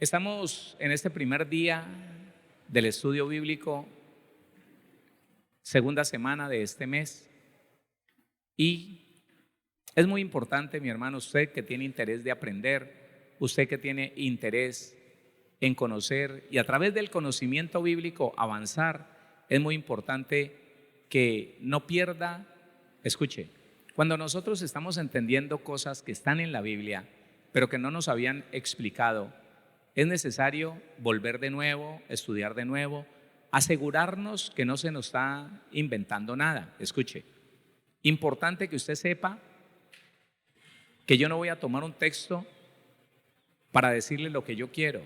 Estamos en este primer día del estudio bíblico, segunda semana de este mes, y es muy importante, mi hermano, usted que tiene interés de aprender, usted que tiene interés en conocer y a través del conocimiento bíblico avanzar, es muy importante que no pierda, escuche, cuando nosotros estamos entendiendo cosas que están en la Biblia, pero que no nos habían explicado, es necesario volver de nuevo, estudiar de nuevo, asegurarnos que no se nos está inventando nada. Escuche, importante que usted sepa que yo no voy a tomar un texto para decirle lo que yo quiero,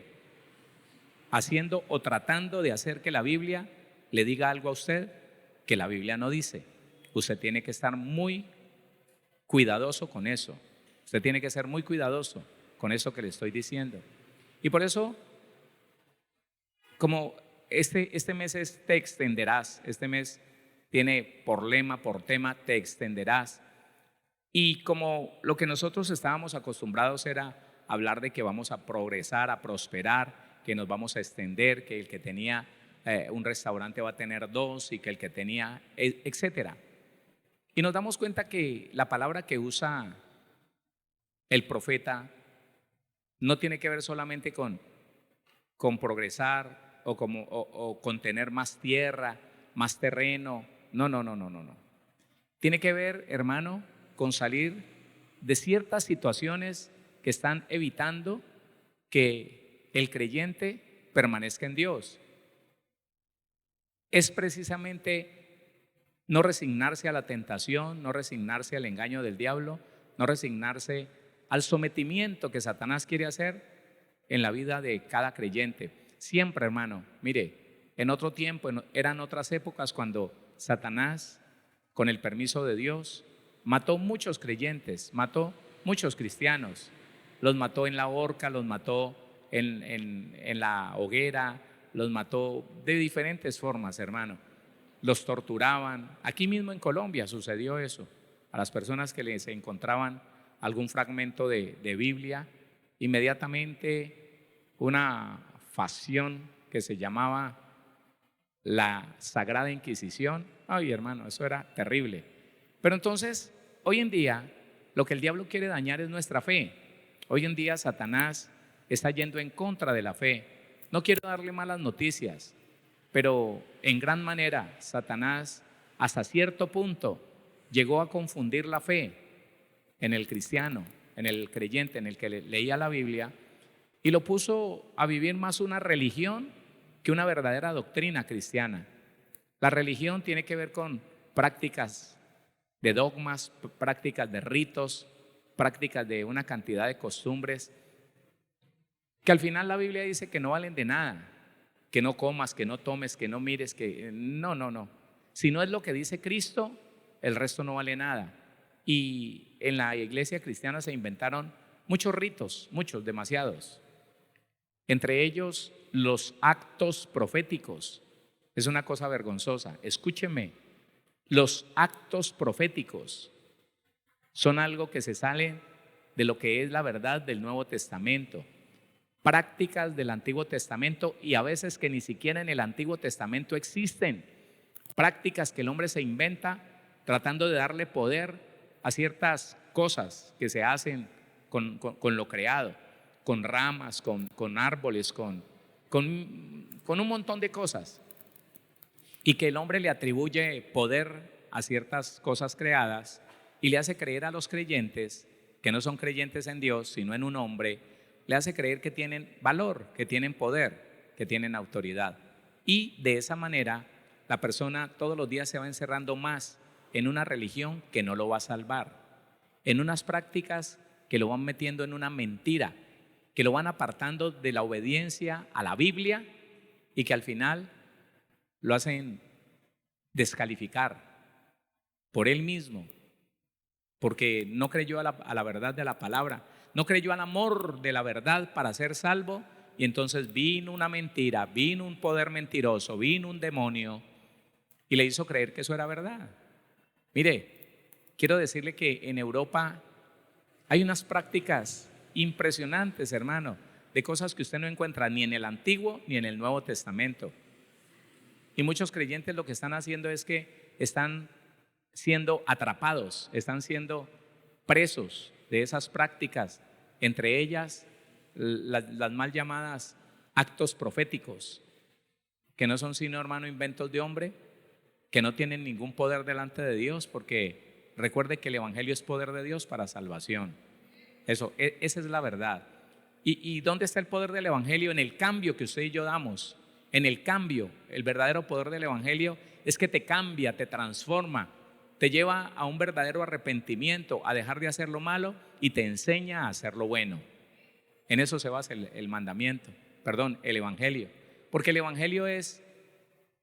haciendo o tratando de hacer que la Biblia le diga algo a usted que la Biblia no dice. Usted tiene que estar muy cuidadoso con eso. Usted tiene que ser muy cuidadoso con eso que le estoy diciendo. Y por eso, como este mes te extenderás, este mes tiene por lema, por tema, te extenderás. Y como lo que nosotros estábamos acostumbrados era hablar de que vamos a progresar, a prosperar, que nos vamos a extender, que el que tenía un restaurante va a tener dos y que el que tenía, etcétera. Y nos damos cuenta que la palabra que usa el profeta no tiene que ver solamente con progresar o con tener más tierra, más terreno. No. Tiene que ver, hermano, con salir de ciertas situaciones que están evitando que el creyente permanezca en Dios. Es precisamente no resignarse a la tentación, no resignarse al engaño del diablo, no resignarse al sometimiento que Satanás quiere hacer en la vida de cada creyente. Siempre, hermano, mire, en otro tiempo, eran otras épocas cuando Satanás, con el permiso de Dios, mató muchos creyentes, mató muchos cristianos. Los mató en la horca, los mató en la hoguera, los mató de diferentes formas, hermano. Los torturaban. Aquí mismo en Colombia sucedió eso. A las personas que les encontraban algún fragmento de Biblia, inmediatamente una facción que se llamaba la Sagrada Inquisición. Ay, hermano, eso era terrible. Pero entonces, hoy en día, lo que el diablo quiere dañar es nuestra fe. Hoy en día Satanás está yendo en contra de la fe. No quiero darle malas noticias, pero en gran manera Satanás hasta cierto punto llegó a confundir la fe en el cristiano, en el creyente, en el que leía la Biblia, y lo puso a vivir más una religión que una verdadera doctrina cristiana. La religión tiene que ver con prácticas de dogmas, prácticas de ritos, prácticas de una cantidad de costumbres que al final la Biblia dice que no valen de nada, que no comas, que no tomes, que no mires, que no. Si no es lo que dice Cristo, el resto no vale nada. Y en la iglesia cristiana se inventaron muchos ritos, muchos, demasiados. Entre ellos los actos proféticos. Es una cosa vergonzosa. Escúcheme, los actos proféticos son algo que se sale de lo que es la verdad del Nuevo Testamento. Prácticas del Antiguo Testamento y a veces que ni siquiera en el Antiguo Testamento existen. Prácticas que el hombre se inventa tratando de darle poder a ciertas cosas que se hacen con lo creado, con ramas, con árboles, con un montón de cosas. Y que el hombre le atribuye poder a ciertas cosas creadas y le hace creer a los creyentes, que no son creyentes en Dios, sino en un hombre, le hace creer que tienen valor, que tienen poder, que tienen autoridad. Y de esa manera la persona todos los días se va encerrando más en una religión que no lo va a salvar, en unas prácticas que lo van metiendo en una mentira, que lo van apartando de la obediencia a la Biblia y que al final lo hacen descalificar por él mismo, porque no creyó a la verdad de la palabra, no creyó al amor de la verdad para ser salvo, y entonces vino una mentira, vino un poder mentiroso, vino un demonio y le hizo creer que eso era verdad. Mire, quiero decirle que en Europa hay unas prácticas impresionantes, hermano, de cosas que usted no encuentra ni en el Antiguo ni en el Nuevo Testamento. Y muchos creyentes lo que están haciendo es que están siendo atrapados, están siendo presos de esas prácticas, entre ellas las mal llamadas actos proféticos, que no son sino, hermano, inventos de hombre, que no tienen ningún poder delante de Dios, porque recuerde que el Evangelio es poder de Dios para salvación. Esa es la verdad. ¿Y dónde está el poder del Evangelio? En el cambio que usted y yo damos. En el cambio, el verdadero poder del Evangelio es que te cambia, te transforma, te lleva a un verdadero arrepentimiento, a dejar de hacer lo malo y te enseña a hacer lo bueno. En eso se basa el mandamiento, el Evangelio. Porque el Evangelio es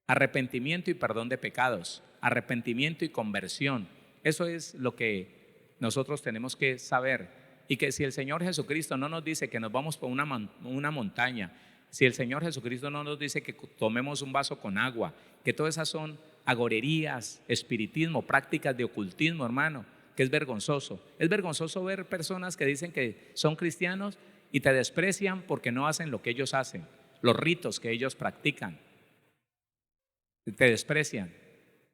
arrepentimiento y perdón de pecados, arrepentimiento y conversión. Eso es lo que nosotros tenemos que saber. Y que si el Señor Jesucristo no nos dice que nos vamos por una montaña, si el Señor Jesucristo no nos dice que tomemos un vaso con agua, que todas esas son agorerías, espiritismo, prácticas de ocultismo, hermano, que es vergonzoso. Es vergonzoso ver personas que dicen que son cristianos y te desprecian porque no hacen lo que ellos hacen, los ritos que ellos practican. Te desprecian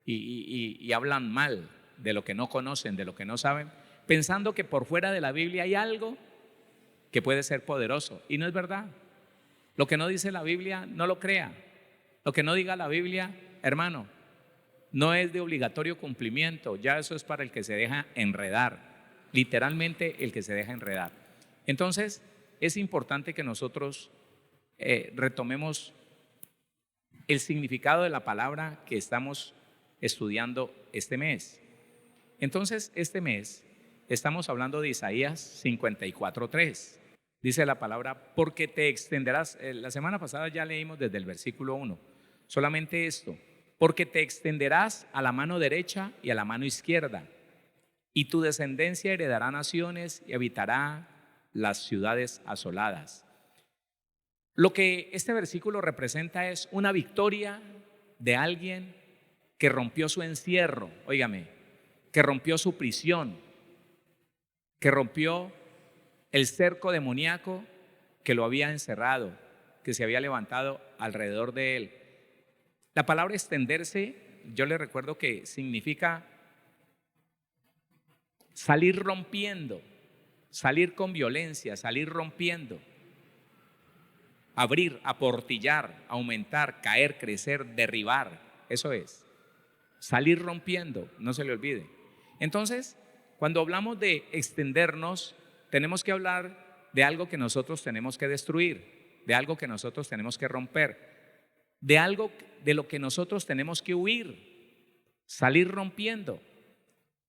y hablan mal de lo que no conocen, de lo que no saben, pensando que por fuera de la Biblia hay algo que puede ser poderoso. Y no es verdad. Lo que no dice la Biblia, no lo crea. Lo que no diga la Biblia, hermano, no es de obligatorio cumplimiento. Ya eso es para el que se deja enredar. Literalmente el que se deja enredar. Entonces, es importante que nosotros retomemos el significado de la palabra que estamos estudiando este mes. Entonces, este mes estamos hablando de Isaías 54:3. Dice la palabra, porque te extenderás. La semana pasada ya leímos desde el versículo 1. Solamente esto, porque te extenderás a la mano derecha y a la mano izquierda, y tu descendencia heredará naciones y habitará las ciudades asoladas. Lo que este versículo representa es una victoria de alguien que rompió su encierro, óigame, que rompió su prisión, que rompió el cerco demoníaco que lo había encerrado, que se había levantado alrededor de él. La palabra extenderse, yo le recuerdo que significa salir rompiendo, salir con violencia, salir rompiendo, abrir, aportillar, aumentar, caer, crecer, derribar. Eso es, salir rompiendo, no se le olvide. Entonces, cuando hablamos de extendernos, tenemos que hablar de algo que nosotros tenemos que destruir, de algo que nosotros tenemos que romper, de algo de lo que nosotros tenemos que huir, salir rompiendo.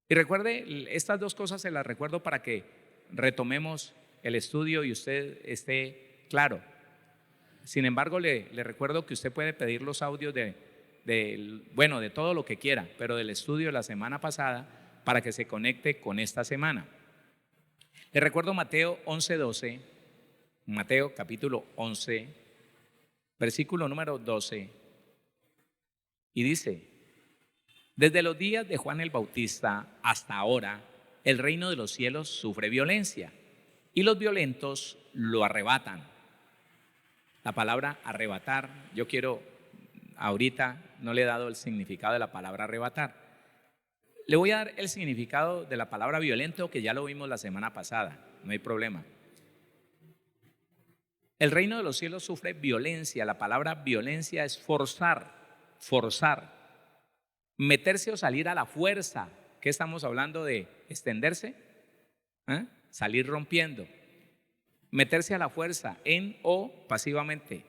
Y recuerde, estas dos cosas se las recuerdo para que retomemos el estudio y usted esté claro. Sin embargo, le recuerdo que usted puede pedir los audios de todo lo que quiera, pero del estudio de la semana pasada para que se conecte con esta semana. Le recuerdo Mateo 11:12, Mateo capítulo 11, versículo número 12, y dice: desde los días de Juan el Bautista hasta ahora, el reino de los cielos sufre violencia y los violentos lo arrebatan. La palabra arrebatar, yo quiero, ahorita no le he dado el significado de la palabra arrebatar. Le voy a dar el significado de la palabra violento, que ya lo vimos la semana pasada, no hay problema. El reino de los cielos sufre violencia. La palabra violencia es forzar, meterse o salir a la fuerza. ¿Qué estamos hablando de extenderse? Salir rompiendo. Meterse a la fuerza en o pasivamente.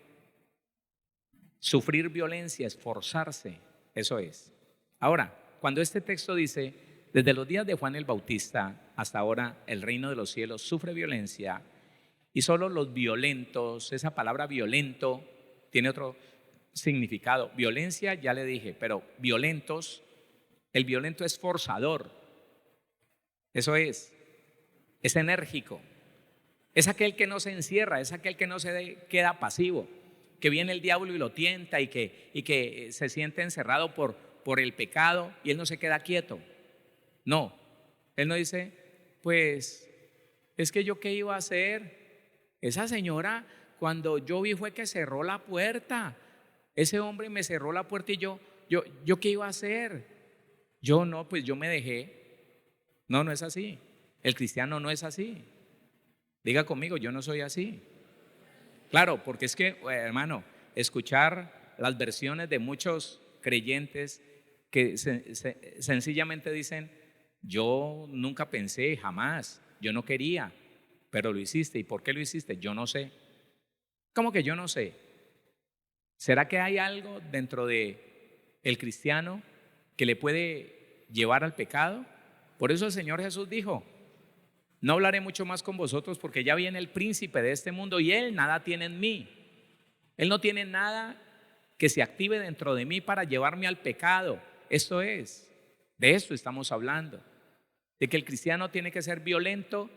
Sufrir violencia, esforzarse, eso es. Ahora, cuando este texto dice, desde los días de Juan el Bautista hasta ahora el reino de los cielos sufre violencia y solo los violentos, esa palabra violento tiene otro significado. Violencia ya le dije, pero violentos, el violento es forzador, eso es enérgico, es aquel que no se encierra, es aquel que no se queda pasivo, que viene el diablo y lo tienta y que se siente encerrado por el pecado y él no se queda quieto. No, él no dice, pues es que yo qué iba a hacer, Esa señora, cuando yo vi fue que cerró la puerta. Ese hombre me cerró la puerta y yo ¿qué iba a hacer? Yo no, pues yo me dejé. No, no es así. El cristiano no es así. Diga conmigo, yo no soy así. Claro, porque es que, hermano, escuchar las versiones de muchos creyentes que sencillamente dicen, yo nunca pensé, jamás, yo no quería, pero lo hiciste. ¿Y por qué lo hiciste? Yo no sé. ¿Cómo que yo no sé? ¿Será que hay algo dentro de el cristiano que le puede llevar al pecado? Por eso el Señor Jesús dijo, no hablaré mucho más con vosotros porque ya viene el príncipe de este mundo y él nada tiene en mí. Él no tiene nada que se active dentro de mí para llevarme al pecado. Esto es, de esto estamos hablando, de que el cristiano tiene que ser violento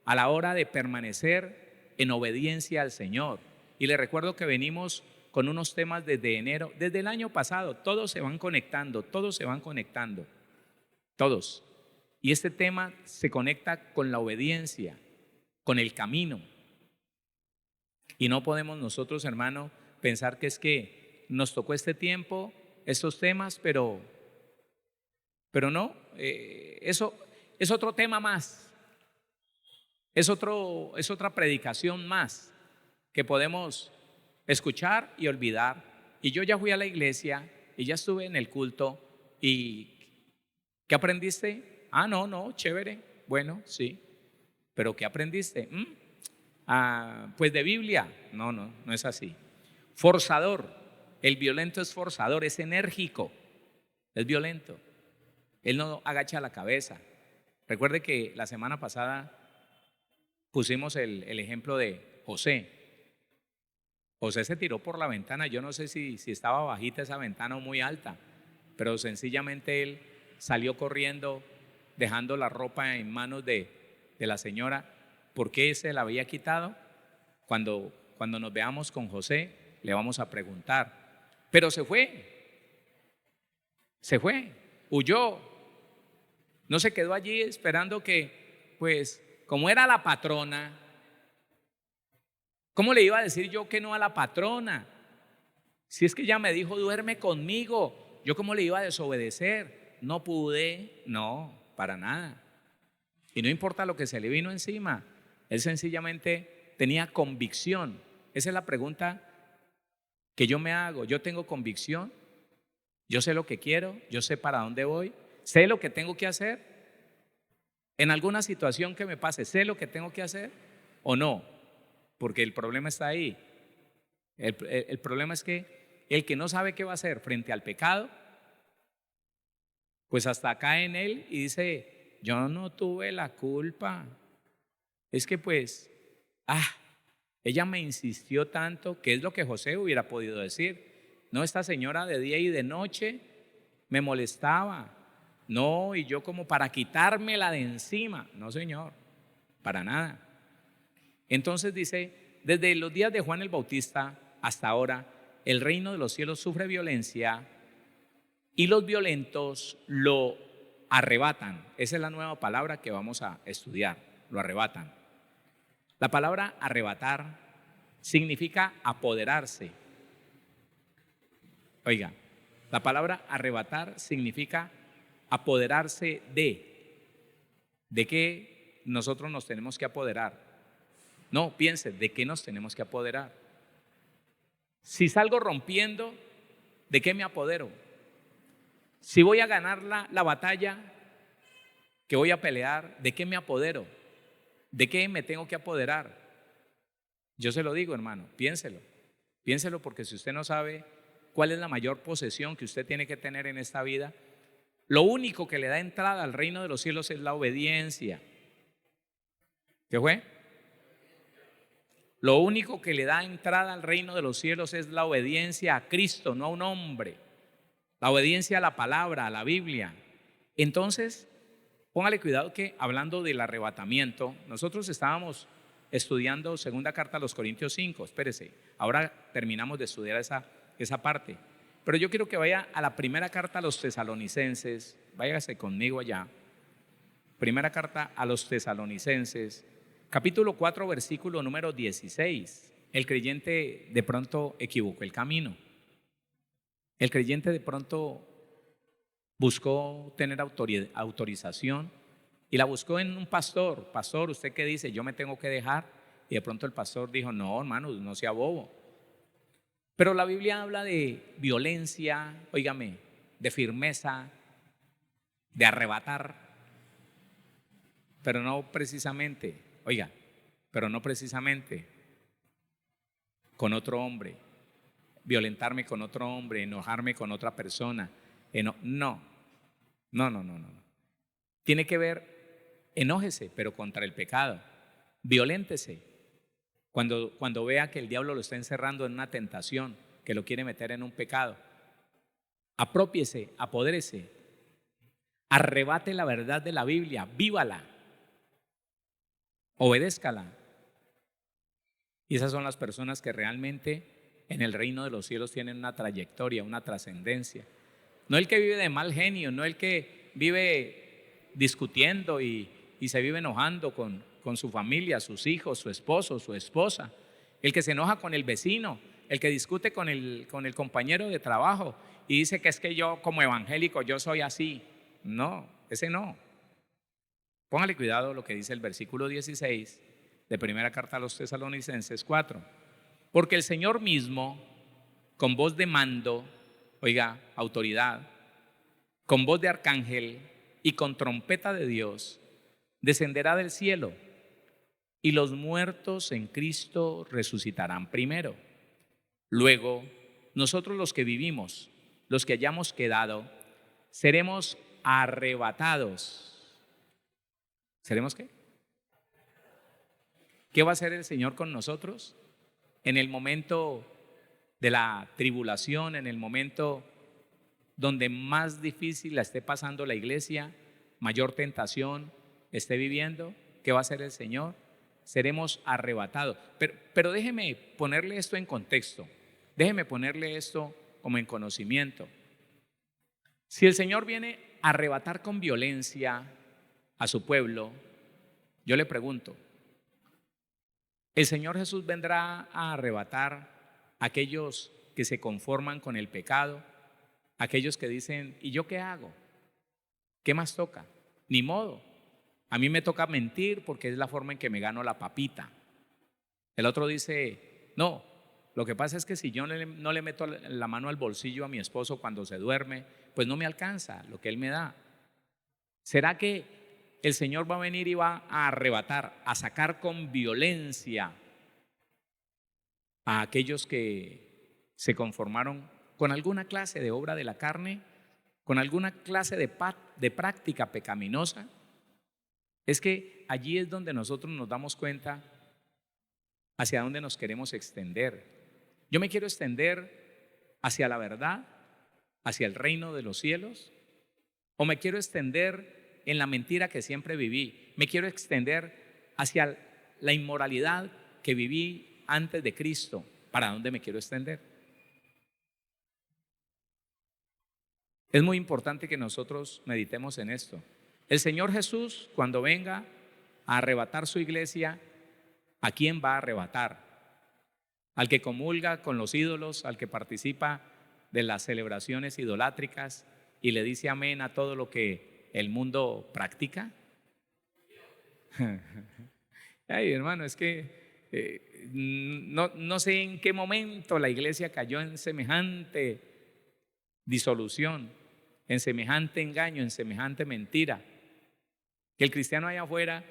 a la hora de permanecer en obediencia al Señor. Y le recuerdo que venimos con unos temas desde enero, desde el año pasado, todos se van conectando, todos. Y este tema se conecta con la obediencia, con el camino. Y no podemos nosotros, hermano, pensar que es que nos tocó este tiempo, estos temas, pero no, eso es otro tema más, es otra predicación más que podemos escuchar y olvidar. Y yo ya fui a la iglesia y ya estuve en el culto. ¿Y qué aprendiste? Ah, no, chévere, bueno, sí, pero ¿qué aprendiste? Pues de Biblia. No es así. Forzador, el violento es forzador, es enérgico, es violento. Él no agacha la cabeza. Recuerde que la semana pasada pusimos el ejemplo de José. José se tiró por la ventana. Yo no sé si estaba bajita esa ventana o muy alta, pero sencillamente él salió corriendo dejando la ropa en manos de la señora. ¿Por qué se la había quitado? Cuando nos veamos con José le vamos a preguntar. Pero se fue, huyó. No se quedó allí esperando que, pues, como era la patrona, ¿cómo le iba a decir yo que no a la patrona? Si es que ella me dijo, duerme conmigo, ¿yo cómo le iba a desobedecer? No pude, no, para nada. Y no importa lo que se le vino encima, él sencillamente tenía convicción. Esa es la pregunta que yo me hago. Yo tengo convicción, yo sé lo que quiero, yo sé para dónde voy, sé lo que tengo que hacer. En alguna situación que me pase, sé lo que tengo que hacer o no, porque el problema está ahí. El problema es que el que no sabe qué va a hacer frente al pecado, pues hasta cae en él y dice, yo no tuve la culpa. Es que pues, ella me insistió tanto, que es lo que José hubiera podido decir. No, esta señora de día y de noche me molestaba. No, y yo como para quitármela de encima. No, señor, para nada. Entonces dice, desde los días de Juan el Bautista hasta ahora, el reino de los cielos sufre violencia y los violentos lo arrebatan. Esa es la nueva palabra que vamos a estudiar, lo arrebatan. La palabra arrebatar significa apoderarse. Oiga, la palabra arrebatar significa apoderarse ¿de qué nosotros nos tenemos que apoderar? No, piense, ¿de qué nos tenemos que apoderar? Si salgo rompiendo, ¿de qué me apodero? Si voy a ganar la batalla que voy a pelear, ¿de qué me apodero? ¿De qué me tengo que apoderar? Yo se lo digo, hermano, piénselo porque si usted no sabe cuál es la mayor posesión que usted tiene que tener en esta vida, lo único que le da entrada al reino de los cielos es la obediencia. ¿Qué fue? Lo único que le da entrada al reino de los cielos es la obediencia a Cristo, no a un hombre. La obediencia a la palabra, a la Biblia. Entonces, póngale cuidado que hablando del arrebatamiento, nosotros estábamos estudiando segunda carta a los Corintios 5, espérese, ahora terminamos de estudiar esa parte. Pero yo quiero que vaya a la primera carta a los tesalonicenses, váyase conmigo allá. Primera carta a los tesalonicenses, Capítulo 4, versículo número 16. El creyente de pronto equivocó el camino. El creyente de pronto buscó tener autorización y la buscó en un pastor. Pastor, ¿usted qué dice? Yo me tengo que dejar. Y de pronto el pastor dijo, no, hermano, no sea bobo. Pero la Biblia habla de violencia, óigame, de firmeza, de arrebatar, pero no precisamente, oiga, pero no precisamente con otro hombre, violentarme con otro hombre, enojarme con otra persona. No. Tiene que ver, enójese, pero contra el pecado. Violéntese. Cuando vea que el diablo lo está encerrando en una tentación, que lo quiere meter en un pecado, aprópiese, apodérese, arrebate la verdad de la Biblia, vívala, obedézcala. Y esas son las personas que realmente en el reino de los cielos tienen una trayectoria, una trascendencia. No el que vive de mal genio, no el que vive discutiendo y se vive enojando con su familia, sus hijos, su esposo, su esposa. El que se enoja con el vecino, el que discute con el compañero de trabajo y dice que es que yo como evangélico yo soy así. No, ese no. Póngale cuidado lo que dice el versículo 16 de primera carta a los Tesalonicenses 4. Porque el Señor mismo, con voz de mando, oiga, autoridad, con voz de arcángel y con trompeta de Dios, descenderá del cielo y los muertos en Cristo resucitarán primero. Luego, nosotros los que vivimos, los que hayamos quedado, seremos arrebatados. ¿Seremos qué? ¿Qué va a hacer el Señor con nosotros? En el momento de la tribulación, en el momento donde más difícil la esté pasando la iglesia, mayor tentación esté viviendo, ¿qué va a hacer el Señor? Seremos arrebatados. Pero déjeme ponerle esto en contexto, déjeme ponerle esto como en conocimiento. Si el Señor viene a arrebatar con violencia a su pueblo, yo le pregunto, ¿el Señor Jesús vendrá a arrebatar a aquellos que se conforman con el pecado? Aquellos que dicen, ¿y yo qué hago? ¿Qué más toca? Ni modo. A mí me toca mentir porque es la forma en que me gano la papita. El otro dice, no, lo que pasa es que si yo no le meto la mano al bolsillo a mi esposo cuando se duerme, pues no me alcanza lo que él me da. ¿Será que el Señor va a venir y va a arrebatar, a sacar con violencia a aquellos que se conformaron con alguna clase de obra de la carne, con alguna clase de práctica pecaminosa? Es que allí es donde nosotros nos damos cuenta hacia dónde nos queremos extender. Yo me quiero extender hacia la verdad, hacia el reino de los cielos, o me quiero extender en la mentira que siempre viví. Me quiero extender hacia la inmoralidad que viví antes de Cristo. ¿Para dónde me quiero extender? Es muy importante que nosotros meditemos en esto. El Señor Jesús, cuando venga a arrebatar su iglesia, ¿a quién va a arrebatar? ¿Al que comulga con los ídolos, al que participa de las celebraciones idolátricas y le dice amén a todo lo que el mundo practica? Ay, hermano, es que no sé en qué momento la iglesia cayó en semejante disolución, en semejante engaño, en semejante mentira, que el cristiano allá afuera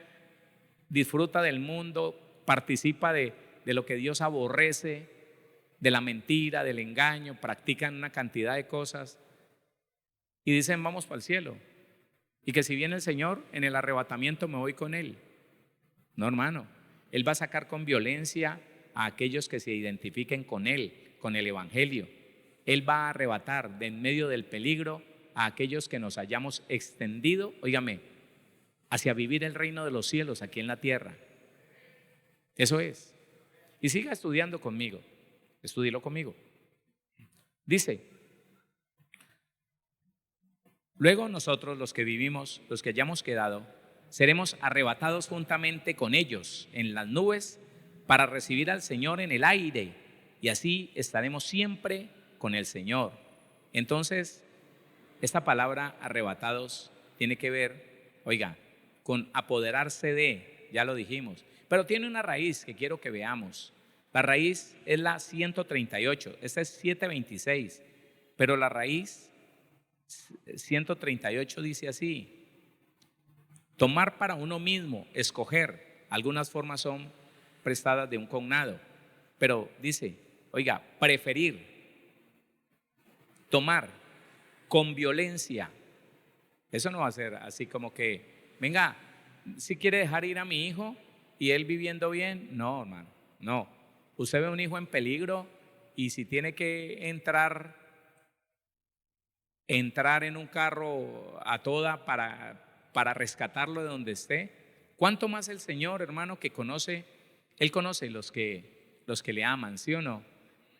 disfruta del mundo, participa de lo que Dios aborrece, de la mentira, del engaño, practican una cantidad de cosas y dicen vamos para el cielo, y que si viene el Señor en el arrebatamiento me voy con Él. No, hermano, Él va a sacar con violencia a aquellos que se identifiquen con Él, con el evangelio. Él va a arrebatar de en medio del peligro a aquellos que nos hayamos extendido, óigame, hacia vivir el reino de los cielos aquí en la tierra. Eso es. Y siga estudiando conmigo, estúdielo conmigo. Dice, luego nosotros los que vivimos, los que hayamos quedado, seremos arrebatados juntamente con ellos en las nubes para recibir al Señor en el aire, y así estaremos siempre con el Señor. Entonces, esta palabra arrebatados tiene que ver, oiga, con apoderarse de, ya lo dijimos, pero tiene una raíz que quiero que veamos. La raíz es la 138, esta es 726, pero la raíz 138 dice así: tomar para uno mismo, escoger. Algunas formas son prestadas de un cognado, pero dice, oiga, preferir, tomar con violencia. Eso no va a ser así como que, venga, si quiere dejar ir a mi hijo y él viviendo bien. No, hermano, no. Usted ve un hijo en peligro y si tiene que entrar en un carro a toda para rescatarlo de donde esté, ¿cuánto más el Señor, hermano, que conoce? Él conoce los que le aman, ¿sí o no?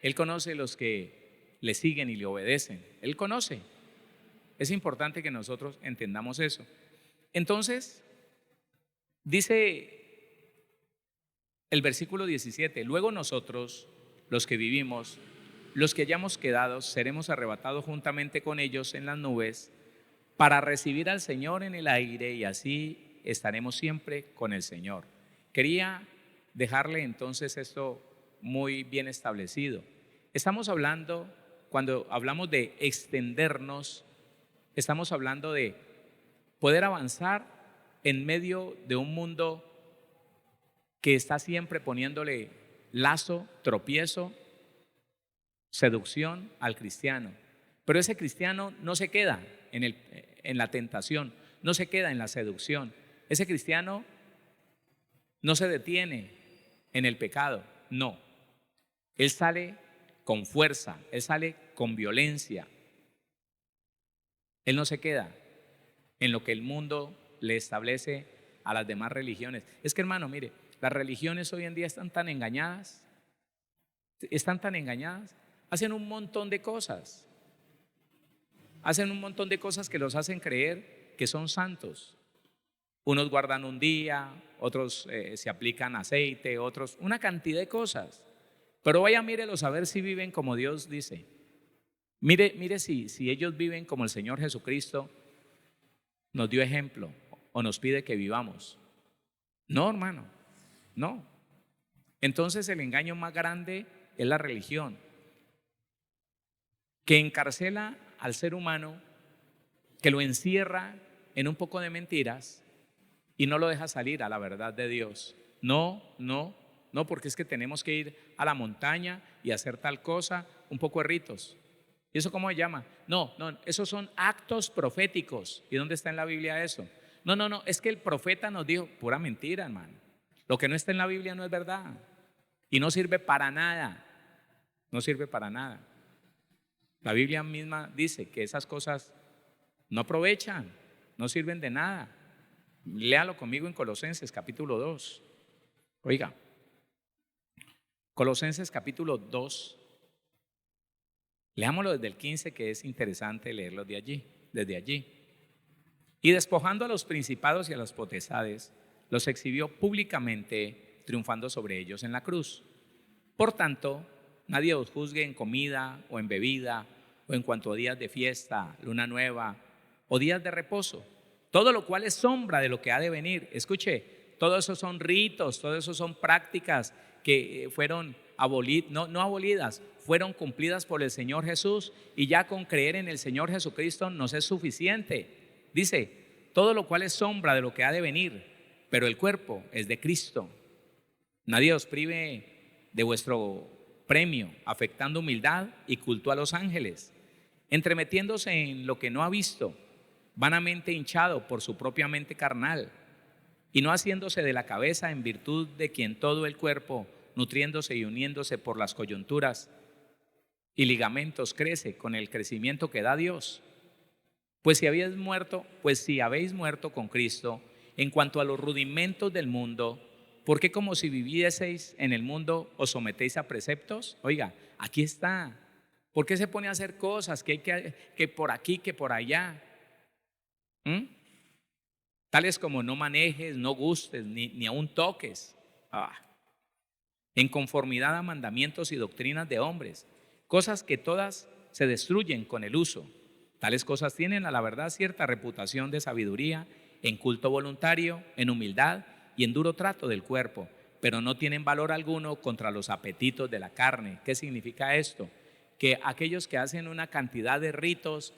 Él conoce los que le siguen y le obedecen. Él conoce. Es importante que nosotros entendamos eso. Entonces, dice el versículo 17: luego nosotros, los que vivimos, los que hayamos quedado, seremos arrebatados juntamente con ellos en las nubes para recibir al Señor en el aire, y así estaremos siempre con el Señor. Quería dejarle entonces esto muy bien establecido. Estamos hablando, cuando hablamos de extendernos, estamos hablando de poder avanzar en medio de un mundo que está siempre poniéndole lazo, tropiezo, seducción al cristiano. Pero ese cristiano no se queda en la tentación, no se queda en la seducción. Ese cristiano no se detiene en el pecado, no. Él sale con fuerza, él sale con violencia. Él no se queda en lo que el mundo le establece a las demás religiones. Es que, hermano, mire, las religiones hoy en día están tan engañadas, hacen un montón de cosas. Hacen un montón de cosas que los hacen creer que son santos. Unos guardan un día, otros se aplican aceite, otros, una cantidad de cosas. Pero vaya, mírelos a ver si viven como Dios dice. Mire si ellos viven como el Señor Jesucristo nos dio ejemplo o nos pide que vivamos. No, hermano, no. Entonces el engaño más grande es la religión, que encarcela al ser humano, que lo encierra en un poco de mentiras y no lo deja salir a la verdad de Dios. No, porque es que tenemos que ir a la montaña y hacer tal cosa, un poco de ritos. ¿Y eso cómo se llama? No, esos son actos proféticos. ¿Y dónde está en la Biblia eso? No, es que el profeta nos dijo, pura mentira, hermano. Lo que no está en la Biblia no es verdad y no sirve para nada. No sirve para nada. La Biblia misma dice que esas cosas no aprovechan, no sirven de nada. Léalo conmigo en Colosenses capítulo 2. Oiga, Colosenses capítulo 2. Leámoslo desde el 15, que es interesante leerlo desde allí. Y despojando a los principados y a las potestades, los exhibió públicamente, triunfando sobre ellos en la cruz. Por tanto, nadie os juzgue en comida o en bebida, o en cuanto a días de fiesta, luna nueva, o días de reposo, todo lo cual es sombra de lo que ha de venir. Escuche, todo eso son ritos, todo eso son prácticas que fueron no abolidas, fueron cumplidas por el Señor Jesús, y ya con creer en el Señor Jesucristo nos es suficiente. Dice, todo lo cual es sombra de lo que ha de venir, pero el cuerpo es de Cristo. Nadie os prive de vuestro premio, afectando humildad y culto a los ángeles, entremetiéndose en lo que no ha visto, vanamente hinchado por su propia mente carnal, y no haciéndose de la cabeza, en virtud de quien todo el cuerpo, nutriéndose y uniéndose por las coyunturas y ligamentos, crece con el crecimiento que da Dios. Pues si habéis muerto con Cristo en cuanto a los rudimentos del mundo, ¿por qué como si vivieseis en el mundo os sometéis a preceptos? Oiga, aquí está. ¿Por qué se pone a hacer cosas que hay que por aquí, que por allá? tales como no manejes, no gustes, ni aun toques, en conformidad a mandamientos y doctrinas de hombres, cosas que todas se destruyen con el uso. Tales cosas tienen a la verdad cierta reputación de sabiduría, en culto voluntario, en humildad y en duro trato del cuerpo, pero no tienen valor alguno contra los apetitos de la carne. ¿Qué significa esto? Que aquellos que hacen una cantidad de ritos,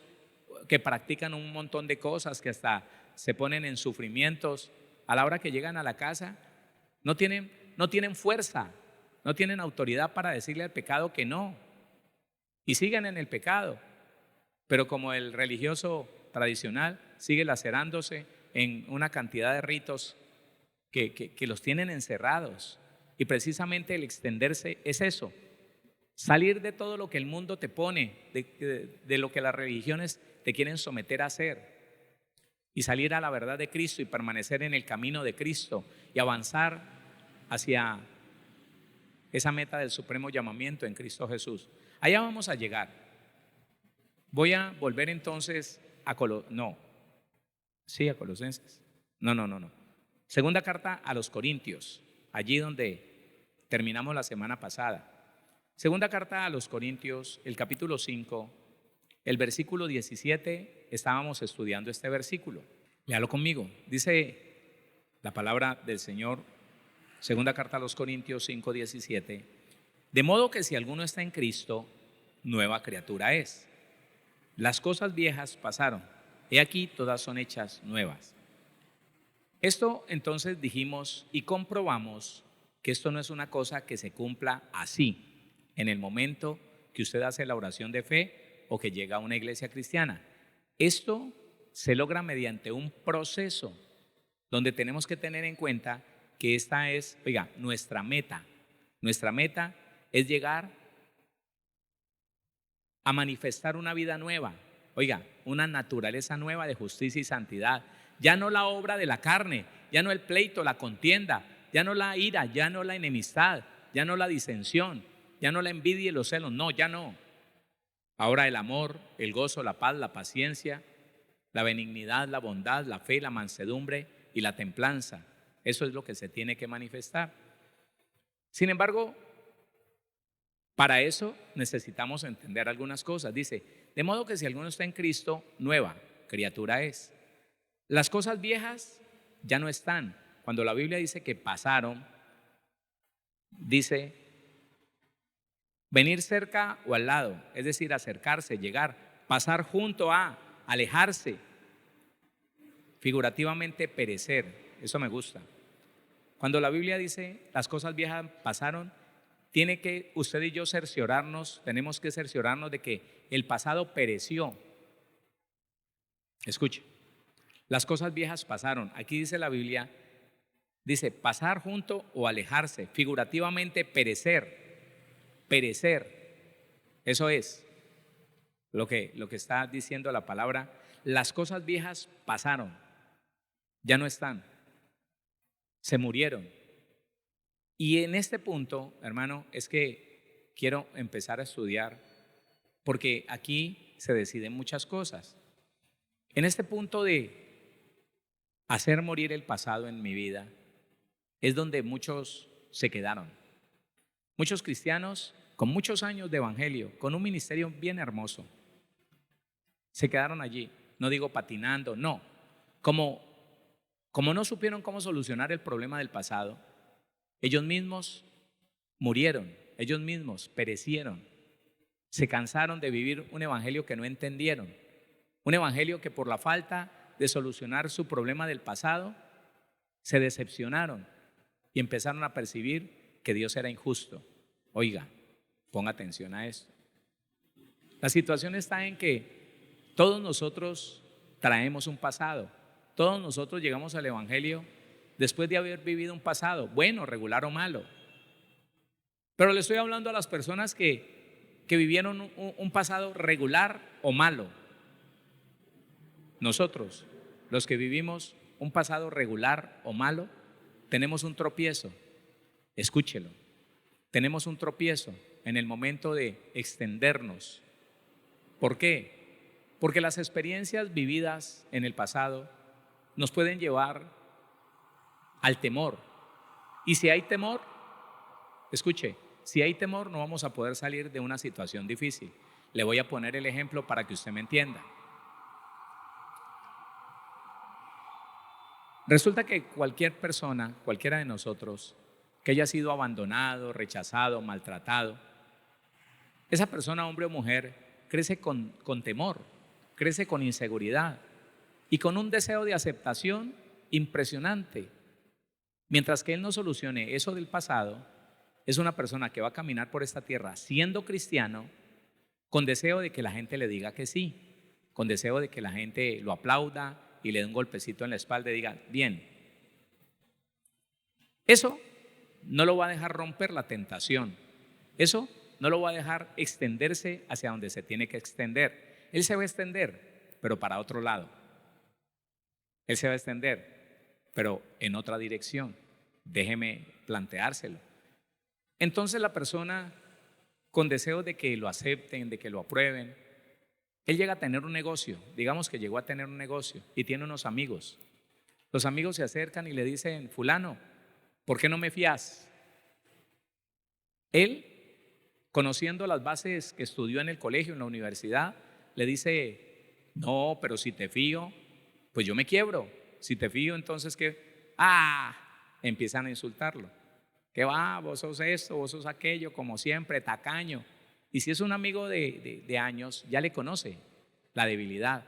que practican un montón de cosas, que hasta se ponen en sufrimientos, a la hora que llegan a la casa, no tienen fuerza, no tienen autoridad para decirle al pecado que no, y siguen en el pecado. Pero como el religioso tradicional sigue lacerándose en una cantidad de ritos que los tienen encerrados. Y precisamente el extenderse es eso, salir de todo lo que el mundo te pone, de lo que las religiones te quieren someter a hacer, y salir a la verdad de Cristo y permanecer en el camino de Cristo y avanzar hacia esa meta del supremo llamamiento en Cristo Jesús. Allá vamos a llegar. Voy a volver entonces a Colosenses. No. Segunda carta a los Corintios, allí donde terminamos la semana pasada. Segunda carta a los Corintios, el capítulo 5, el versículo 17, estábamos estudiando este versículo. Léalo conmigo. Dice la palabra del Señor, segunda carta a los Corintios 5, 17. De modo que si alguno está en Cristo, nueva criatura es. Las cosas viejas pasaron, he aquí todas son hechas nuevas. Esto entonces dijimos y comprobamos que esto no es una cosa que se cumpla así, en el momento que usted hace la oración de fe o que llega a una iglesia cristiana. Esto se logra mediante un proceso donde tenemos que tener en cuenta que esta es, nuestra meta. Nuestra meta es llegar a manifestar una vida nueva, una naturaleza nueva de justicia y santidad. Ya no la obra de la carne, ya no el pleito, la contienda, ya no la ira, ya no la enemistad, ya no la disensión, ya no la envidia y los celos, no, ya no. Ahora el amor, el gozo, la paz, la paciencia, la benignidad, la bondad, la fe, la mansedumbre y la templanza. Eso es lo que se tiene que manifestar. Sin embargo, para eso necesitamos entender algunas cosas. Dice, de modo que si alguno está en Cristo, nueva criatura es. Las cosas viejas ya no están. Cuando la Biblia dice que pasaron, dice venir cerca o al lado, es decir, acercarse, llegar, pasar junto a, alejarse, figurativamente perecer. Eso me gusta. Cuando la Biblia dice las cosas viejas pasaron, tiene que usted y yo tenemos que cerciorarnos de que el pasado pereció. Escuche, las cosas viejas pasaron. Aquí dice la Biblia, dice pasar junto o alejarse, figurativamente perecer. Eso es lo que está diciendo la palabra. Las cosas viejas pasaron, ya no están, se murieron. Y en este punto, hermano, es que quiero empezar a estudiar, porque aquí se deciden muchas cosas. En este punto de hacer morir el pasado en mi vida, es donde muchos se quedaron. Muchos cristianos con muchos años de evangelio, con un ministerio bien hermoso, se quedaron allí. No digo patinando, no. Como no supieron cómo solucionar el problema del pasado, ellos mismos murieron, ellos mismos perecieron. Se cansaron de vivir un evangelio que no entendieron, un evangelio que por la falta de solucionar su problema del pasado, se decepcionaron y empezaron a percibir que Dios era injusto. Oiga, ponga atención a esto. La situación está en que todos nosotros traemos un pasado, todos nosotros llegamos al evangelio después de haber vivido un pasado, bueno, regular o malo. Pero le estoy hablando a las personas que vivieron un pasado regular o malo. Nosotros, los que vivimos un pasado regular o malo, tenemos un tropiezo. Escúchelo. Tenemos un tropiezo en el momento de extendernos. ¿Por qué? Porque las experiencias vividas en el pasado nos pueden llevar al temor. Y si hay temor, escuche, si hay temor no vamos a poder salir de una situación difícil. Le voy a poner el ejemplo para que usted me entienda. Resulta que cualquier persona, cualquiera de nosotros, que haya sido abandonado, rechazado, maltratado, esa persona, hombre o mujer, crece con temor, crece con inseguridad y con un deseo de aceptación impresionante. Mientras que él no solucione eso del pasado, es una persona que va a caminar por esta tierra siendo cristiano, con deseo de que la gente le diga que sí, con deseo de que la gente lo aplauda y le dé un golpecito en la espalda y diga, bien. Eso no lo va a dejar romper la tentación. Eso no lo va a dejar extenderse hacia donde se tiene que extender. Él se va a extender, pero para otro lado. Él se va a extender, pero en otra dirección. Déjeme planteárselo. Entonces la persona con deseo de que lo acepten, de que lo aprueben, él llega a tener un negocio, digamos que llegó a tener un negocio y tiene unos amigos. Los amigos se acercan y le dicen, fulano, ¿por qué no me fías? Él, conociendo las bases que estudió en el colegio, en la universidad, le dice, no, pero si te fío, pues yo me quiebro. Si te fío, entonces ¿qué? Empiezan a insultarlo. ¿Qué va? Vos sos esto, vos sos aquello, como siempre, tacaño. Y si es un amigo de años, ya le conoce la debilidad.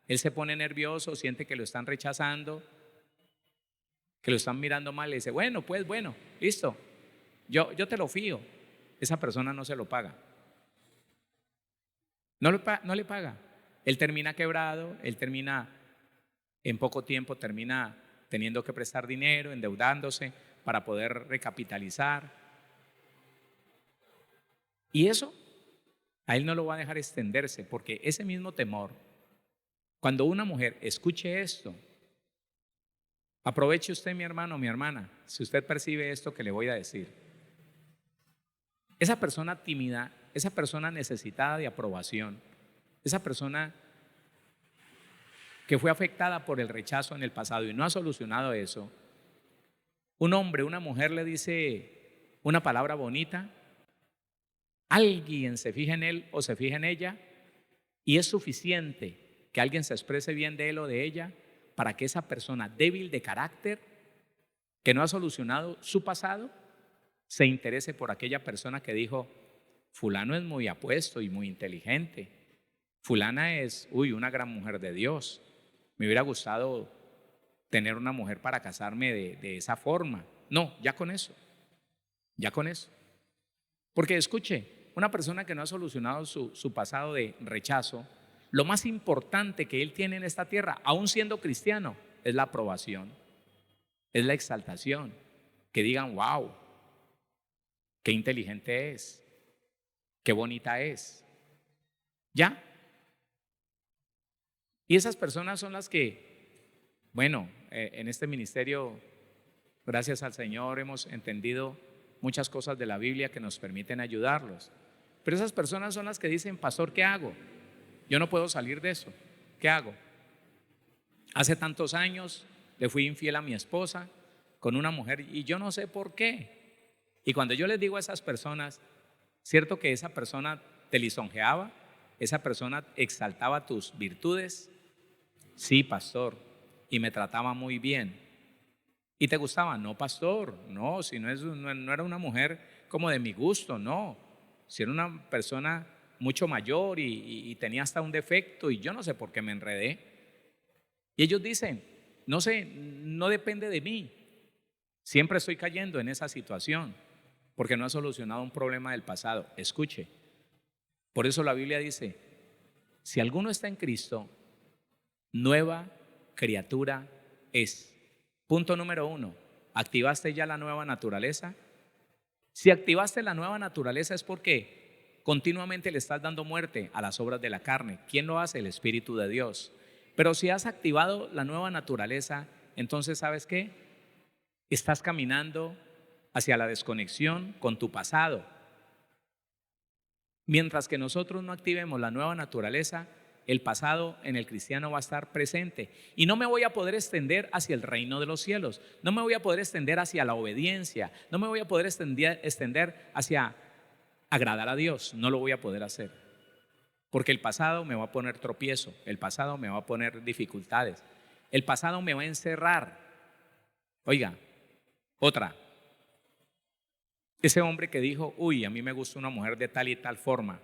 Él se pone nervioso, siente que lo están rechazando, que lo están mirando mal. Le dice, bueno, pues bueno, listo, yo te lo fío. Esa persona no se lo paga. No le paga. Él termina quebrado, él termina en poco tiempo, termina teniendo que prestar dinero, endeudándose para poder recapitalizar. Y eso a él no lo va a dejar extenderse, porque ese mismo temor, cuando una mujer escuche esto, aproveche usted, mi hermano, mi hermana, si usted percibe esto que le voy a decir. Esa persona tímida, esa persona necesitada de aprobación, esa persona que fue afectada por el rechazo en el pasado y no ha solucionado eso, un hombre, una mujer le dice una palabra bonita, alguien se fija en él o se fija en ella y es suficiente que alguien se exprese bien de él o de ella para que esa persona débil de carácter, que no ha solucionado su pasado, se interese por aquella persona que dijo, fulano es muy apuesto y muy inteligente, fulana es, una gran mujer de Dios, me hubiera gustado tener una mujer para casarme de esa forma. No, ya con eso. Porque escuche, una persona que no ha solucionado su pasado de rechazo, lo más importante que él tiene en esta tierra, aún siendo cristiano, es la aprobación, es la exaltación. Que digan, wow, qué inteligente es, qué bonita es. ¿Ya? Y esas personas son las que, bueno, en este ministerio, gracias al Señor, hemos entendido muchas cosas de la Biblia que nos permiten ayudarlos. Pero esas personas son las que dicen, pastor, ¿qué hago? Yo no puedo salir de eso. ¿Qué hago? Hace tantos años le fui infiel a mi esposa con una mujer y yo no sé por qué. Y cuando yo les digo a esas personas, ¿cierto que esa persona te lisonjeaba? ¿Esa persona exaltaba tus virtudes? Sí, pastor, y me trataba muy bien. ¿Y te gustaba? No, pastor, no, si no era una mujer como de mi gusto, no. Si era una persona mucho mayor y tenía hasta un defecto y yo no sé por qué me enredé. Y ellos dicen, no sé, no depende de mí. Siempre estoy cayendo en esa situación porque no he solucionado un problema del pasado. Escuche, por eso la Biblia dice, si alguno está en Cristo, nueva criatura es. Punto número 1, ¿activaste ya la nueva naturaleza? Si activaste la nueva naturaleza es porque continuamente le estás dando muerte a las obras de la carne. ¿Quién lo hace? El Espíritu de Dios. Pero si has activado la nueva naturaleza, entonces ¿sabes qué? Estás caminando hacia la desconexión con tu pasado. Mientras que nosotros no activemos la nueva naturaleza, el pasado en el cristiano va a estar presente. Y no me voy a poder extender hacia el reino de los cielos. No me voy a poder extender hacia la obediencia. No me voy a poder extender hacia agradar a Dios. No lo voy a poder hacer. Porque el pasado me va a poner tropiezo. El pasado me va a poner dificultades. El pasado me va a encerrar. Oiga, otra. Ese hombre que dijo, uy, a mí me gusta una mujer de tal y tal forma,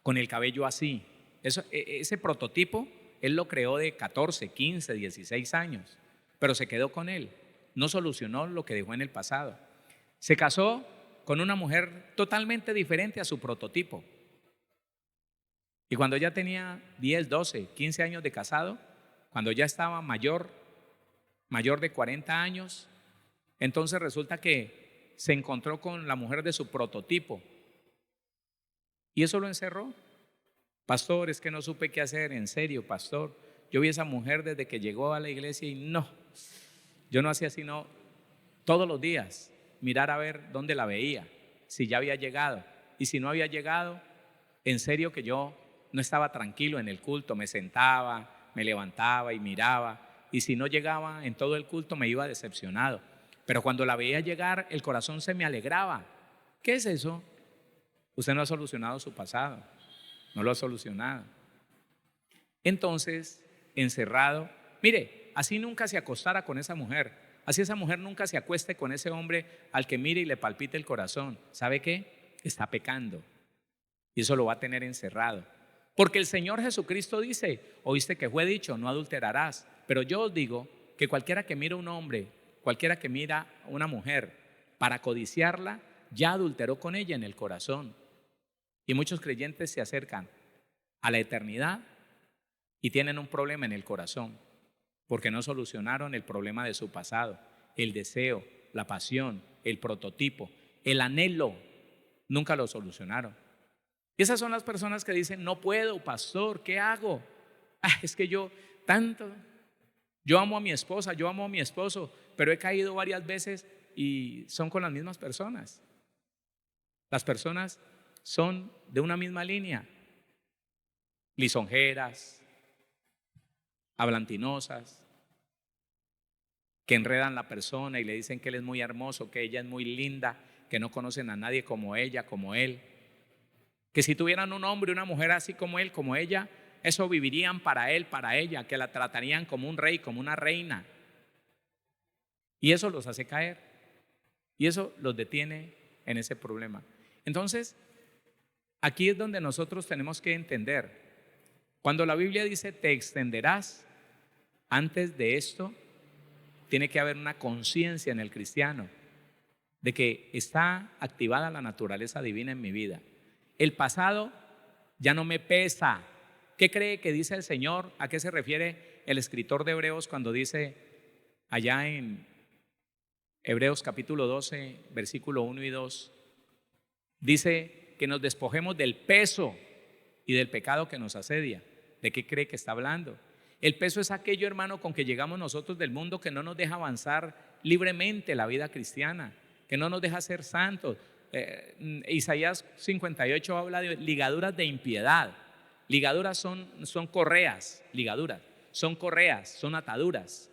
con el cabello así. Ese prototipo, él lo creó de 14, 15, 16 años, pero se quedó con él. No solucionó lo que dejó en el pasado. Se casó con una mujer totalmente diferente a su prototipo. Y cuando ya tenía 10, 12, 15 años de casado, cuando ya estaba mayor de 40 años, entonces resulta que se encontró con la mujer de su prototipo. Y eso lo encerró. Pastor, es que no supe qué hacer, en serio, pastor. Yo vi a esa mujer desde que llegó a la iglesia y no, yo no hacía sino todos los días mirar a ver dónde la veía, si ya había llegado. Y si no había llegado, en serio que yo no estaba tranquilo en el culto, me sentaba, me levantaba y miraba. Y si no llegaba en todo el culto me iba decepcionado. Pero cuando la veía llegar, el corazón se me alegraba. ¿Qué es eso? Usted no ha solucionado su pasado, no lo ha solucionado. Entonces, encerrado, mire, así nunca se acostara con esa mujer, así esa mujer nunca se acueste con ese hombre al que mire y le palpite el corazón. ¿Sabe qué? Está pecando y eso lo va a tener encerrado. Porque el Señor Jesucristo dice, oíste que fue dicho, no adulterarás. Pero yo os digo que cualquiera que mira a un hombre, cualquiera que mira a una mujer para codiciarla, ya adulteró con ella en el corazón. Y muchos creyentes se acercan a la eternidad y tienen un problema en el corazón porque no solucionaron el problema de su pasado, el deseo, la pasión, el prototipo, el anhelo, nunca lo solucionaron. Y esas son las personas que dicen, no puedo, pastor, ¿qué hago? Es que yo amo a mi esposa, yo amo a mi esposo, pero he caído varias veces y son con las mismas personas. Las personas son de una misma línea, lisonjeras, hablantinosas, que enredan a la persona y le dicen que él es muy hermoso, que ella es muy linda, que no conocen a nadie como ella, como él, que si tuvieran un hombre y una mujer así como él, como ella, eso vivirían para él, para ella, que la tratarían como un rey, como una reina. Y eso los hace caer y eso los detiene en ese problema. Entonces, aquí es donde nosotros tenemos que entender, cuando la Biblia dice te extenderás, antes de esto tiene que haber una conciencia en el cristiano de que está activada la naturaleza divina en mi vida. El pasado ya no me pesa. ¿Qué cree que dice el Señor? ¿A qué se refiere el escritor de Hebreos cuando dice allá en Hebreos capítulo 12, versículo 1 y 2? Dice que nos despojemos del peso y del pecado que nos asedia. ¿De qué cree que está hablando? El peso es aquello, hermano, con que llegamos nosotros del mundo que no nos deja avanzar libremente la vida cristiana, que no nos deja ser santos. Isaías 58 habla de ligaduras de impiedad. Ligaduras son correas, ligaduras, son correas, son ataduras.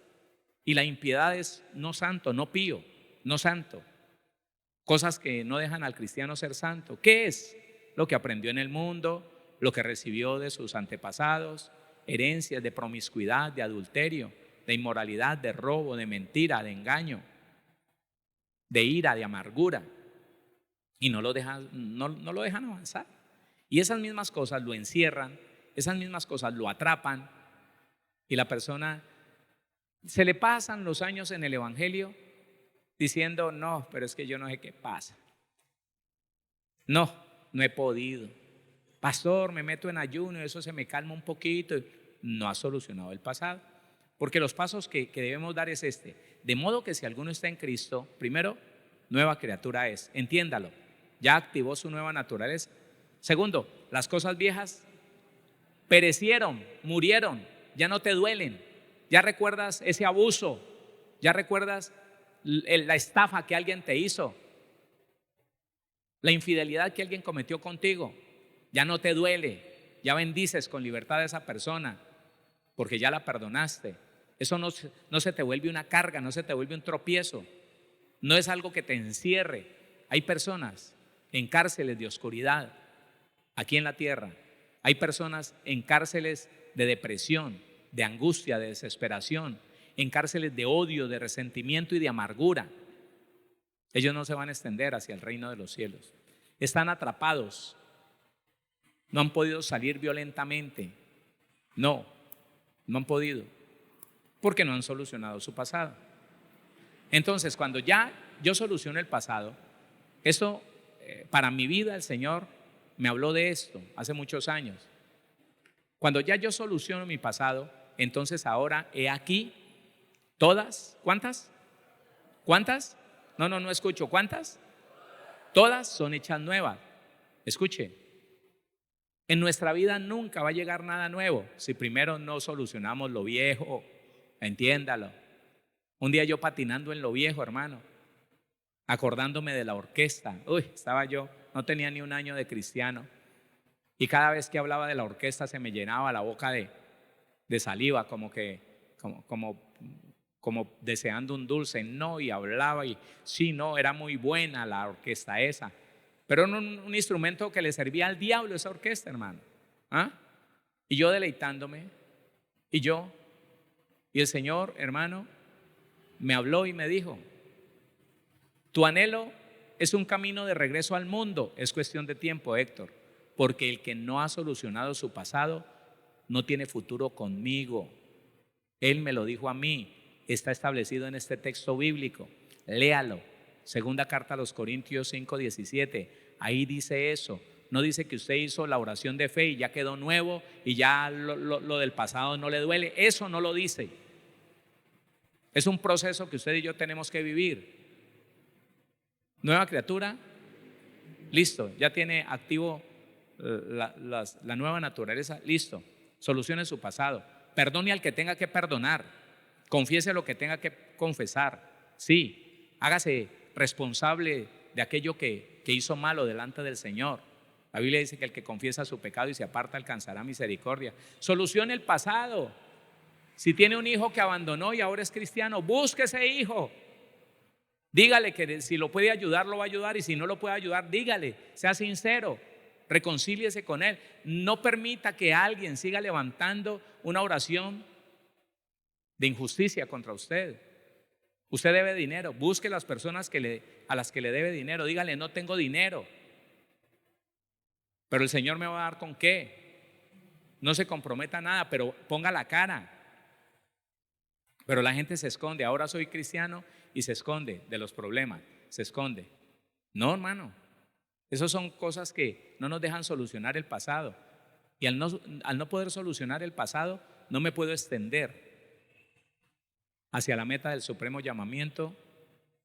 Y la impiedad es no santo, no pío, no santo. Cosas que no dejan al cristiano ser santo. ¿Qué es? Lo que aprendió en el mundo, lo que recibió de sus antepasados, herencias de promiscuidad, de adulterio, de inmoralidad, de robo, de mentira, de engaño, de ira, de amargura. Y no lo dejan avanzar. Y esas mismas cosas lo encierran, esas mismas cosas lo atrapan y la persona se le pasan los años en el evangelio diciendo, no, pero es que yo no sé qué pasa. No he podido. Pastor, me meto en ayuno y eso se me calma un poquito. No ha solucionado el pasado. Porque los pasos que debemos dar es este. De modo que si alguno está en Cristo, primero, nueva criatura es. Entiéndalo. Ya activó su nueva naturaleza. Segundo, las cosas viejas perecieron, murieron, ya no te duelen. Ya recuerdas ese abuso, ya recuerdas la estafa que alguien te hizo, la infidelidad que alguien cometió contigo, ya no te duele. ya bendices con libertad a esa persona porque ya la perdonaste. Eso no se te vuelve una carga, no se te vuelve un tropiezo, no es algo que te encierre. Hay personas en cárceles de oscuridad aquí en la tierra, hay personas en cárceles de depresión, de angustia, de desesperación, en cárceles de odio, de resentimiento y de amargura. Ellos no se van a extender hacia el reino de los cielos. Están atrapados, no han podido salir violentamente. No han podido, porque no han solucionado su pasado. Entonces, cuando ya yo soluciono el pasado, esto para mi vida el Señor me habló de esto hace muchos años. Cuando ya yo soluciono mi pasado, entonces ahora he aquí todas, ¿cuántas? ¿Cuántas? No escucho, ¿cuántas? Todas son hechas nuevas. Escuche, en nuestra vida nunca va a llegar nada nuevo si primero no solucionamos lo viejo, entiéndalo. Un día yo patinando en lo viejo, hermano, acordándome de la orquesta. Estaba yo, no tenía ni un año de cristiano, y cada vez que hablaba de la orquesta se me llenaba la boca de saliva, como deseando un dulce. No, y hablaba y sí, no, era muy buena la orquesta esa, pero era un instrumento que le servía al diablo esa orquesta, hermano. Y yo deleitándome, y el Señor, hermano, me habló y me dijo: tu anhelo es un camino de regreso al mundo. Es cuestión de tiempo, Héctor, porque el que no ha solucionado su pasado no tiene futuro conmigo. Él me lo dijo a mí, está establecido en este texto bíblico. Léalo, segunda carta a los Corintios 5:17. Ahí dice eso. No dice que usted hizo la oración de fe y ya quedó nuevo y ya lo del pasado no le duele. Eso no lo dice. Es un proceso que usted y yo tenemos que vivir. Nueva criatura, listo, ya tiene activo la nueva naturaleza, listo. Solucione su pasado, perdone al que tenga que perdonar, confiese lo que tenga que confesar. Sí, hágase responsable de aquello que hizo malo delante del Señor. La Biblia dice que el que confiesa su pecado y se aparta alcanzará misericordia. Solucione el pasado. Si tiene un hijo que abandonó y ahora es cristiano, busque ese hijo. Dígale que si lo puede ayudar, lo va a ayudar, y si no lo puede ayudar, dígale, sea sincero, reconcíliese con él. No permita que alguien siga levantando una oración de injusticia contra usted. Usted debe dinero, busque las personas a las que le debe dinero, dígale: no tengo dinero, pero el Señor me va a dar con qué. No se comprometa a nada, pero ponga la cara. Pero la gente se esconde. Ahora soy cristiano y se esconde de los problemas, se esconde. No, hermano, esas son cosas que no nos dejan solucionar el pasado. Y al no poder solucionar el pasado, no me puedo extender hacia la meta del supremo llamamiento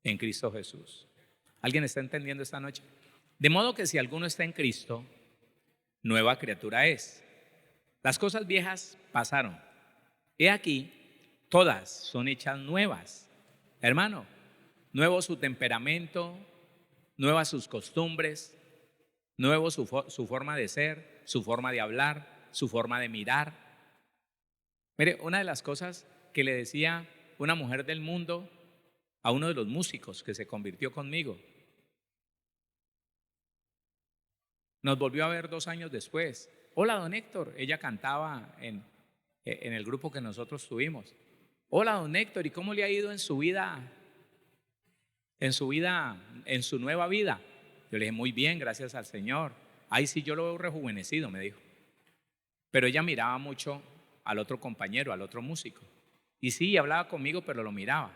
en Cristo Jesús. ¿Alguien está entendiendo esta noche? De modo que si alguno está en Cristo, nueva criatura es. Las cosas viejas pasaron. He aquí, todas son hechas nuevas. Hermano, nuevo su temperamento, nuevas sus costumbres, nuevo su forma de ser, su forma de hablar, su forma de mirar. Mire, una de las cosas que le decía una mujer del mundo a uno de los músicos que se convirtió conmigo, nos volvió a ver 2 años después. Hola, don Héctor. Ella cantaba en el grupo que nosotros tuvimos. Hola, don Héctor, ¿y cómo le ha ido en su vida? En su nueva vida. Yo le dije: muy bien, gracias al Señor. Ay, sí, yo lo veo rejuvenecido, me dijo. Pero ella miraba mucho al otro compañero, al otro músico. Y sí, hablaba conmigo, pero lo miraba.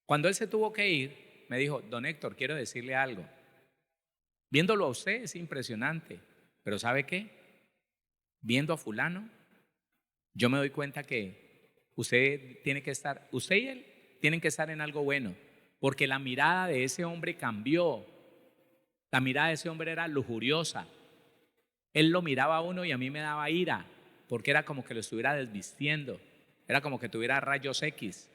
Cuando él se tuvo que ir, me dijo: don Héctor, quiero decirle algo. Viéndolo a usted es impresionante, pero ¿sabe qué? Viendo a fulano, yo me doy cuenta que usted y él tienen que estar en algo bueno, porque la mirada de ese hombre cambió. La mirada de ese hombre era lujuriosa. Él lo miraba a uno y a mí me daba ira, porque era como que lo estuviera desvistiendo, era como que tuviera rayos X.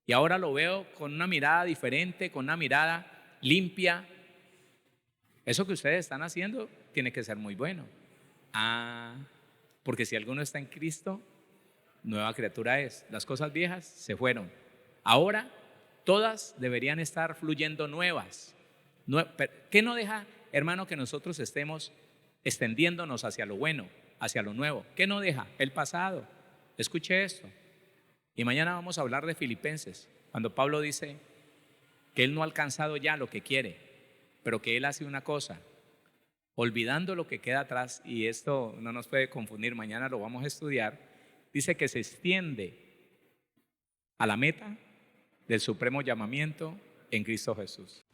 Y ahora lo veo con una mirada diferente, con una mirada limpia. Eso que ustedes están haciendo tiene que ser muy bueno. Ah, porque si alguno está en Cristo, nueva criatura es. Las cosas viejas se fueron. Ahora todas deberían estar fluyendo nuevas. ¿Qué no deja, hermano, que nosotros estemos extendiéndonos hacia lo bueno, hacia lo nuevo? ¿Qué no deja? El pasado. Escuche esto. Y mañana vamos a hablar de Filipenses, cuando Pablo dice que él no ha alcanzado ya lo que quiere, pero que él hace una cosa, olvidando lo que queda atrás, y esto no nos puede confundir, mañana lo vamos a estudiar. Dice que se extiende a la meta del supremo llamamiento en Cristo Jesús.